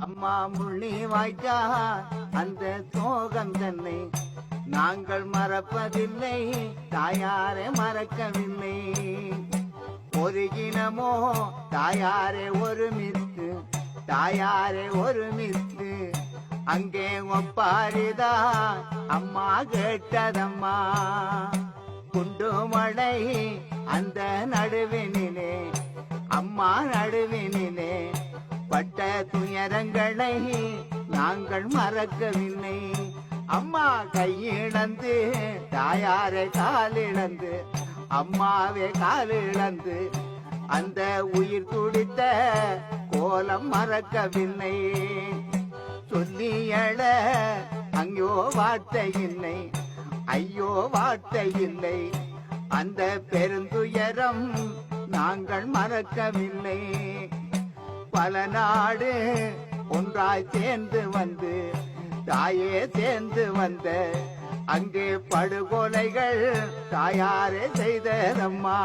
அம்மா முள்ளி வாய்க்கா அந்த சோகம் தன்னை நாங்கள் மறப்பதில்லை, தாயாரை மறக்கவில்லை. ஒரு இனமோ தாயாரை ஒருமித்து, தாயாரை ஒருமித்து அங்கே ஒப்பாரிதா அம்மா கேட்டதம்மா. குண்டுமழை அந்த நடுவினிலே, அம்மா நடுவினிலே பட்ட துயரங்களை நாங்கள் மறக்கவில்லை. அம்மா கையிழந்து தாயாரை காலிழந்து, அம்மாவே காலிழந்து அந்த உயிர் துடித்த கோலம் மறக்கவில்லை. சொல்லியழ அங்கோ வார்த்தை இல்லை, ஐயோ வார்த்தை இல்லை. அந்த பெருந்துயரம் நாங்கள் மறக்கவில்லை. பல நாடு ஒன்றாய் சேர்ந்து வந்து, தாயே சேர்ந்து வந்த அங்கே படுகொலைகள் தாயாரே செய்ததம்மா.